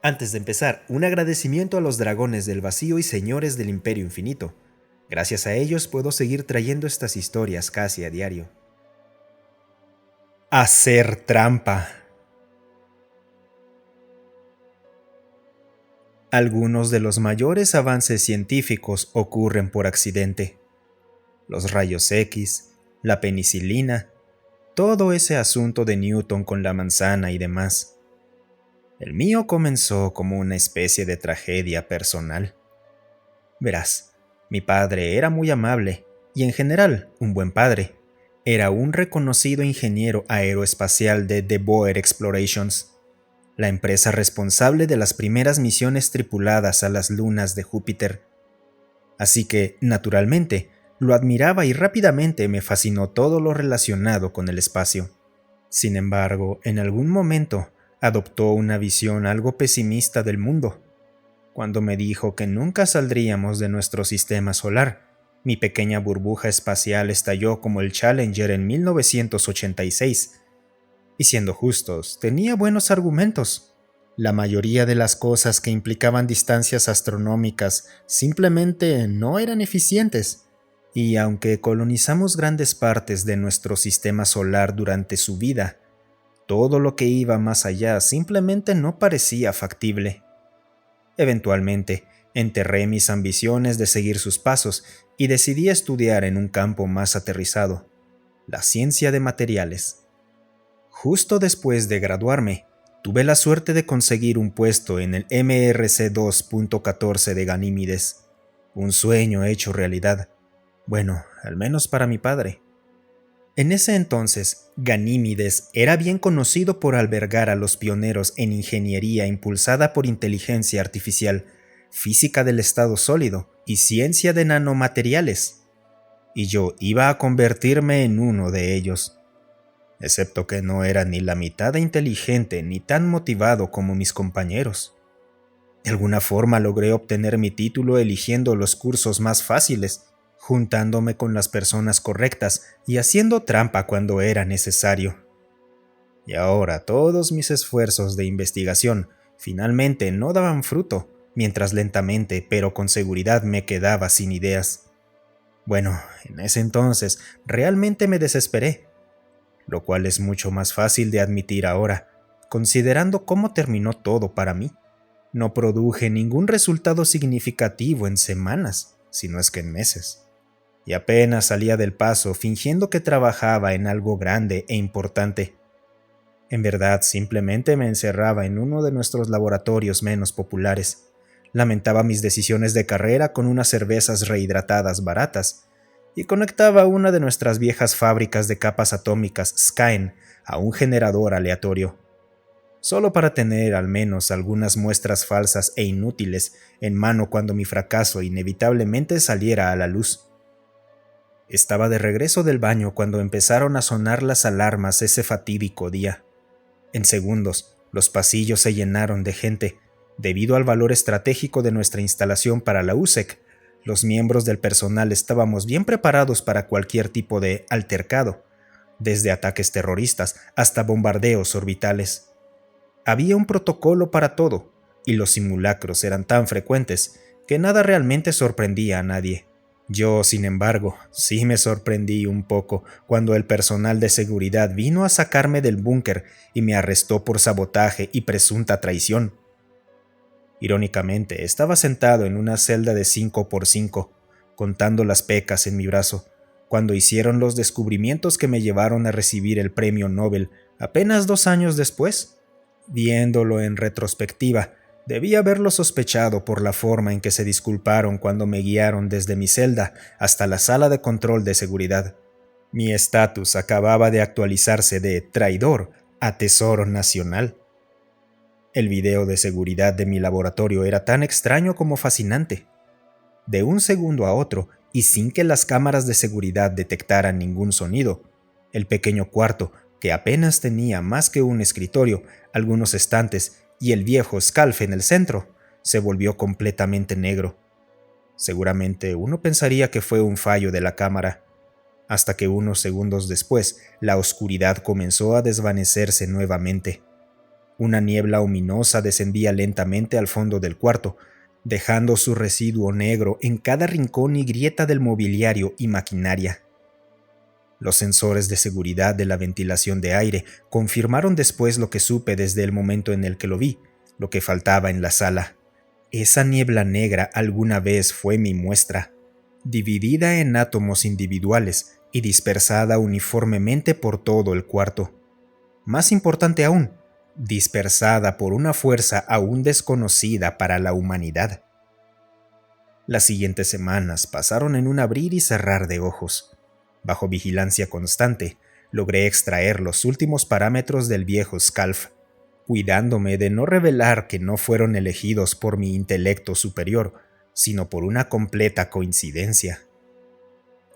Antes de empezar, un agradecimiento a los dragones del vacío y señores del Imperio Infinito. Gracias a ellos puedo seguir trayendo estas historias casi a diario. Hacer trampa. Algunos de los mayores avances científicos ocurren por accidente. Los rayos X, la penicilina, todo ese asunto de Newton con la manzana y demás. El mío comenzó como una especie de tragedia personal. Verás, mi padre era muy amable y en general un buen padre. Era un reconocido ingeniero aeroespacial de The Boer Explorations, la empresa responsable de las primeras misiones tripuladas a las lunas de Júpiter. Así que, naturalmente, lo admiraba y rápidamente me fascinó todo lo relacionado con el espacio. Sin embargo, en algún momento adoptó una visión algo pesimista del mundo. Cuando me dijo que nunca saldríamos de nuestro sistema solar, mi pequeña burbuja espacial estalló como el Challenger en 1986. Y siendo justos, tenía buenos argumentos. La mayoría de las cosas que implicaban distancias astronómicas simplemente no eran eficientes. Y aunque colonizamos grandes partes de nuestro sistema solar durante su vida, todo lo que iba más allá simplemente no parecía factible. Eventualmente, enterré mis ambiciones de seguir sus pasos y decidí estudiar en un campo más aterrizado, la ciencia de materiales. Justo después de graduarme, tuve la suerte de conseguir un puesto en el MRC 2.14 de Ganímides, un sueño hecho realidad, bueno, al menos para mi padre. En ese entonces, Ganímides era bien conocido por albergar a los pioneros en ingeniería impulsada por inteligencia artificial, física del estado sólido y ciencia de nanomateriales. Y yo iba a convertirme en uno de ellos. Excepto que no era ni la mitad de inteligente ni tan motivado como mis compañeros. De alguna forma logré obtener mi título eligiendo los cursos más fáciles, juntándome con las personas correctas y haciendo trampa cuando era necesario. Y ahora todos mis esfuerzos de investigación finalmente no daban fruto, mientras lentamente pero con seguridad me quedaba sin ideas. Bueno, en ese entonces realmente me desesperé, lo cual es mucho más fácil de admitir ahora, considerando cómo terminó todo para mí. No produje ningún resultado significativo en semanas, si no es que en meses. Y apenas salía del paso fingiendo que trabajaba en algo grande e importante. En verdad, simplemente me encerraba en uno de nuestros laboratorios menos populares. Lamentaba mis decisiones de carrera con unas cervezas rehidratadas baratas y conectaba una de nuestras viejas fábricas de capas atómicas Skyn a un generador aleatorio, solo para tener al menos algunas muestras falsas e inútiles en mano cuando mi fracaso inevitablemente saliera a la luz. Estaba de regreso del baño cuando empezaron a sonar las alarmas ese fatídico día. En segundos, los pasillos se llenaron de gente. Debido al valor estratégico de nuestra instalación para la USEC, los miembros del personal estábamos bien preparados para cualquier tipo de altercado, desde ataques terroristas hasta bombardeos orbitales. Había un protocolo para todo, y los simulacros eran tan frecuentes que nada realmente sorprendía a nadie. Yo, sin embargo, sí me sorprendí un poco cuando el personal de seguridad vino a sacarme del búnker y me arrestó por sabotaje y presunta traición. Irónicamente, estaba sentado en una celda de 5x5, contando las pecas en mi brazo, cuando hicieron los descubrimientos que me llevaron a recibir el premio Nobel apenas 2 años después. Viéndolo en retrospectiva, debí haberlo sospechado por la forma en que se disculparon cuando me guiaron desde mi celda hasta la sala de control de seguridad. Mi estatus acababa de actualizarse de traidor a tesoro nacional. El video de seguridad de mi laboratorio era tan extraño como fascinante. De un segundo a otro, y sin que las cámaras de seguridad detectaran ningún sonido, el pequeño cuarto, que apenas tenía más que un escritorio, algunos estantes y el viejo Scalf en el centro, se volvió completamente negro. Seguramente uno pensaría que fue un fallo de la cámara, hasta que unos segundos después la oscuridad comenzó a desvanecerse nuevamente. Una niebla ominosa descendía lentamente al fondo del cuarto, dejando su residuo negro en cada rincón y grieta del mobiliario y maquinaria. Los sensores de seguridad de la ventilación de aire confirmaron después lo que supe desde el momento en el que lo vi, lo que faltaba en la sala. Esa niebla negra alguna vez fue mi muestra, dividida en átomos individuales y dispersada uniformemente por todo el cuarto. Más importante aún, dispersada por una fuerza aún desconocida para la humanidad. Las siguientes semanas pasaron en un abrir y cerrar de ojos. Bajo vigilancia constante, logré extraer los últimos parámetros del viejo Scalf, cuidándome de no revelar que no fueron elegidos por mi intelecto superior, sino por una completa coincidencia.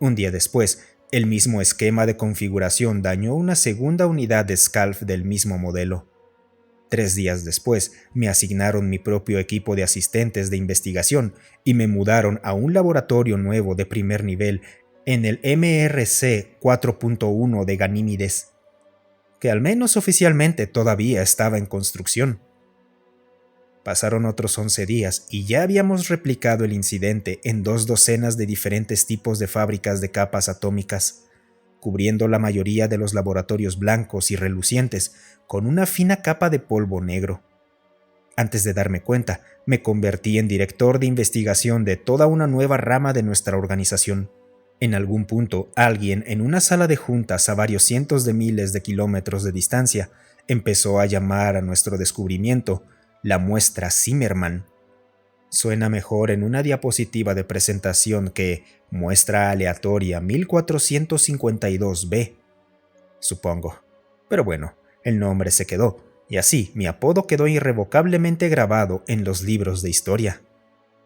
Un día después, el mismo esquema de configuración dañó una segunda unidad de Scalf del mismo modelo. 3 días después, me asignaron mi propio equipo de asistentes de investigación y me mudaron a un laboratorio nuevo de primer nivel en el MRC 4.1 de Ganímides, que al menos oficialmente todavía estaba en construcción. Pasaron otros 11 días y ya habíamos replicado el incidente en 2 docenas de diferentes tipos de fábricas de capas atómicas, cubriendo la mayoría de los laboratorios blancos y relucientes con una fina capa de polvo negro. Antes de darme cuenta, me convertí en director de investigación de toda una nueva rama de nuestra organización. En algún punto, alguien en una sala de juntas a varios cientos de miles de kilómetros de distancia empezó a llamar a nuestro descubrimiento la muestra Zimmermann. Suena mejor en una diapositiva de presentación que muestra aleatoria 1452b, supongo. Pero bueno, el nombre se quedó, y así mi apodo quedó irrevocablemente grabado en los libros de historia.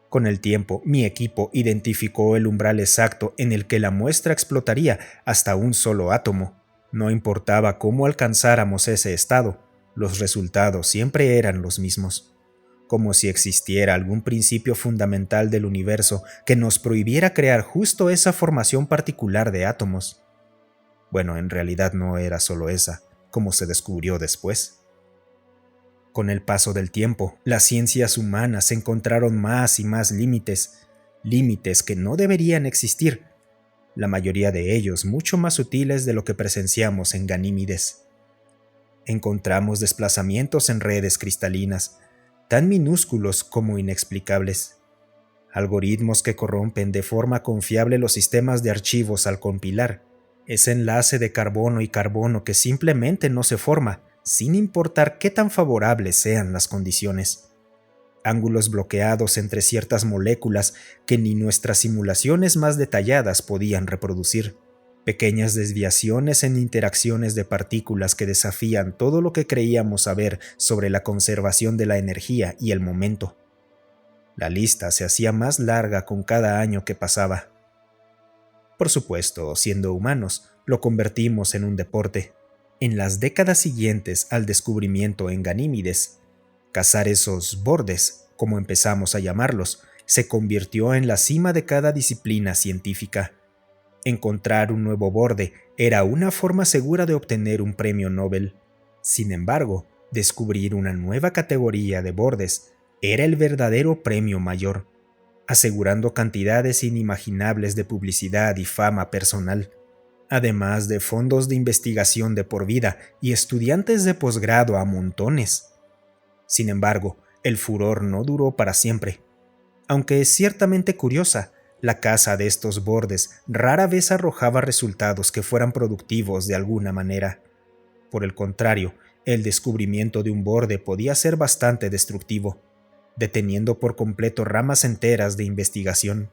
Con el tiempo, mi equipo identificó el umbral exacto en el que la muestra explotaría hasta un solo átomo. No importaba cómo alcanzáramos ese estado, los resultados siempre eran los mismos. Como si existiera algún principio fundamental del universo que nos prohibiera crear justo esa formación particular de átomos. Bueno, en realidad no era solo esa, como se descubrió después. Con el paso del tiempo, las ciencias humanas encontraron más y más límites que no deberían existir, la mayoría de ellos mucho más sutiles de lo que presenciamos en Ganímides. Encontramos desplazamientos en redes cristalinas, tan minúsculos como inexplicables, algoritmos que corrompen de forma confiable los sistemas de archivos al compilar, ese enlace de carbono y carbono que simplemente no se forma, sin importar qué tan favorables sean las condiciones. Ángulos bloqueados entre ciertas moléculas que ni nuestras simulaciones más detalladas podían reproducir. Pequeñas desviaciones en interacciones de partículas que desafían todo lo que creíamos saber sobre la conservación de la energía y el momento. La lista se hacía más larga con cada año que pasaba. Por supuesto, siendo humanos, lo convertimos en un deporte. En las décadas siguientes al descubrimiento en Ganímides, cazar esos bordes, como empezamos a llamarlos, se convirtió en la cima de cada disciplina científica. Encontrar un nuevo borde era una forma segura de obtener un premio Nobel. Sin embargo, descubrir una nueva categoría de bordes era el verdadero premio mayor, asegurando cantidades inimaginables de publicidad y fama personal, además de fondos de investigación de por vida y estudiantes de posgrado a montones. Sin embargo, el furor no duró para siempre. Aunque es ciertamente curiosa, la caza de estos bordes rara vez arrojaba resultados que fueran productivos de alguna manera. Por el contrario, el descubrimiento de un borde podía ser bastante destructivo, deteniendo por completo ramas enteras de investigación.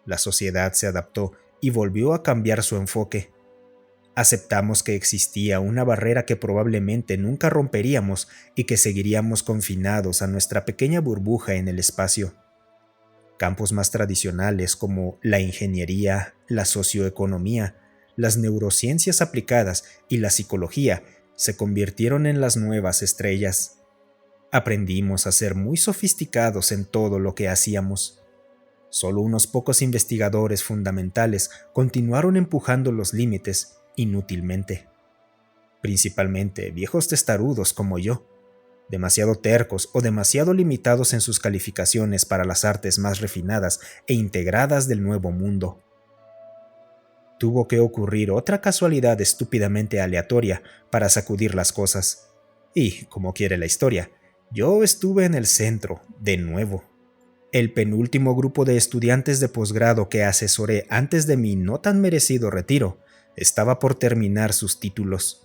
La sociedad se adaptó y volvió a cambiar su enfoque. Aceptamos que existía una barrera que probablemente nunca romperíamos y que seguiríamos confinados a nuestra pequeña burbuja en el espacio. Campos más tradicionales como la ingeniería, la socioeconomía, las neurociencias aplicadas y la psicología se convirtieron en las nuevas estrellas. Aprendimos a ser muy sofisticados en todo lo que hacíamos. Solo unos pocos investigadores fundamentales continuaron empujando los límites inútilmente. principalmente viejos testarudos como yo, demasiado tercos o demasiado limitados en sus calificaciones para las artes más refinadas e integradas del nuevo mundo. Tuvo que ocurrir otra casualidad estúpidamente aleatoria para sacudir las cosas. Y, como quiere la historia, yo estuve en el centro, de nuevo. El penúltimo grupo de estudiantes de posgrado que asesoré antes de mi no tan merecido retiro estaba por terminar sus títulos.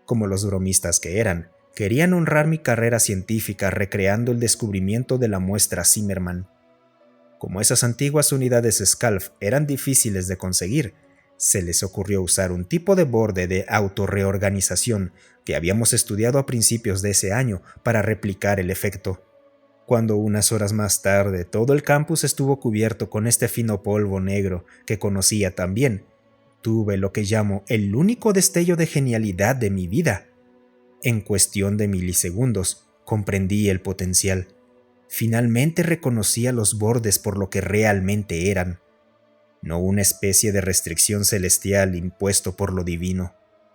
Como los bromistas que eran, querían honrar mi carrera científica recreando el descubrimiento de la muestra Zimmermann. Como esas antiguas unidades SCALF eran difíciles de conseguir, se les ocurrió usar un tipo de borde de autorreorganización que habíamos estudiado a principios de ese año para replicar el efecto. Cuando unas horas más tarde todo el campus estuvo cubierto con este fino polvo negro que conocía tan bien, tuve lo que llamo el único destello de genialidad de mi vida. En cuestión de milisegundos, comprendí el potencial. Finalmente reconocía los bordes por lo que realmente eran. No una especie de restricción celestial impuesto por lo divino.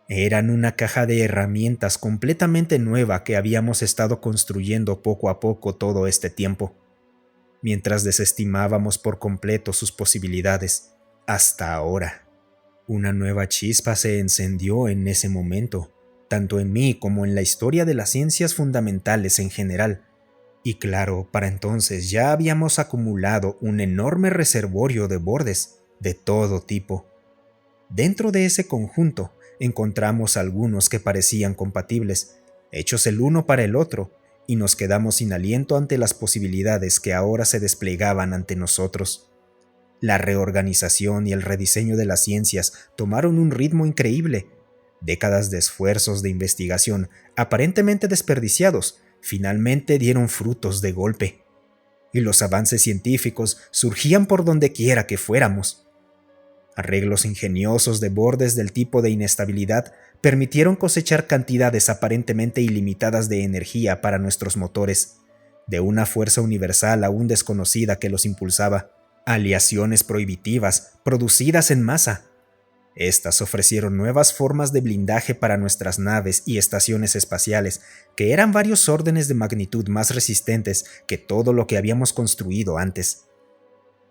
Eran una caja de herramientas completamente nueva que habíamos estado construyendo poco a poco todo este tiempo, mientras desestimábamos por completo sus posibilidades, hasta ahora. Una nueva chispa se encendió en ese momento, tanto en mí como en la historia de las ciencias fundamentales en general. Y claro, para entonces ya habíamos acumulado un enorme reservorio de bordes, de todo tipo. Dentro de ese conjunto encontramos algunos que parecían compatibles, hechos el uno para el otro, y nos quedamos sin aliento ante las posibilidades que ahora se desplegaban ante nosotros. La reorganización y el rediseño de las ciencias tomaron un ritmo increíble. Décadas de esfuerzos de investigación, aparentemente desperdiciados, finalmente dieron frutos de golpe. Y los avances científicos surgían por donde quiera que fuéramos. Arreglos ingeniosos de bordes del tipo de inestabilidad permitieron cosechar cantidades aparentemente ilimitadas de energía para nuestros motores, de una fuerza universal aún desconocida que los impulsaba, aleaciones prohibitivas producidas en masa. Estas ofrecieron nuevas formas de blindaje para nuestras naves y estaciones espaciales, que eran varios órdenes de magnitud más resistentes que todo lo que habíamos construido antes.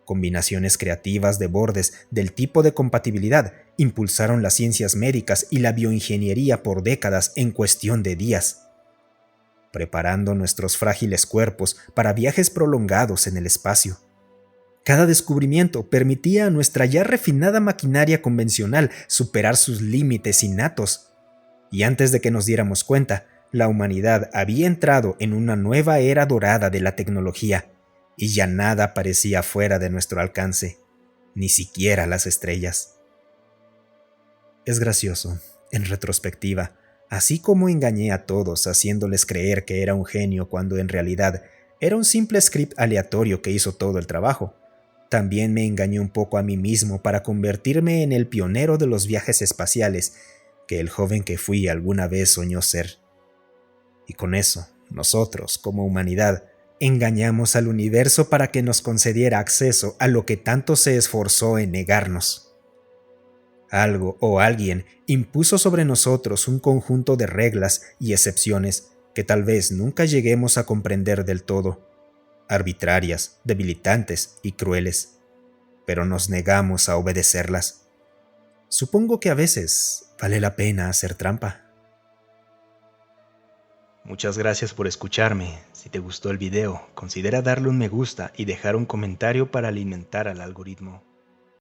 Combinaciones creativas de bordes del tipo de compatibilidad impulsaron las ciencias médicas y la bioingeniería por décadas en cuestión de días, preparando nuestros frágiles cuerpos para viajes prolongados en el espacio. Cada descubrimiento permitía a nuestra ya refinada maquinaria convencional superar sus límites innatos. Y antes de que nos diéramos cuenta, la humanidad había entrado en una nueva era dorada de la tecnología, y ya nada parecía fuera de nuestro alcance, ni siquiera las estrellas. Es gracioso, en retrospectiva, así como engañé a todos haciéndoles creer que era un genio cuando en realidad era un simple script aleatorio que hizo todo el trabajo. También me engañé un poco a mí mismo para convertirme en el pionero de los viajes espaciales que el joven que fui alguna vez soñó ser. Y con eso, nosotros, como humanidad, engañamos al universo para que nos concediera acceso a lo que tanto se esforzó en negarnos. Algo o alguien impuso sobre nosotros un conjunto de reglas y excepciones que tal vez nunca lleguemos a comprender del todo, arbitrarias, debilitantes y crueles, pero nos negamos a obedecerlas. Supongo que a veces vale la pena hacer trampa. Muchas gracias por escucharme. Si te gustó el video, considera darle un me gusta y dejar un comentario para alimentar al algoritmo.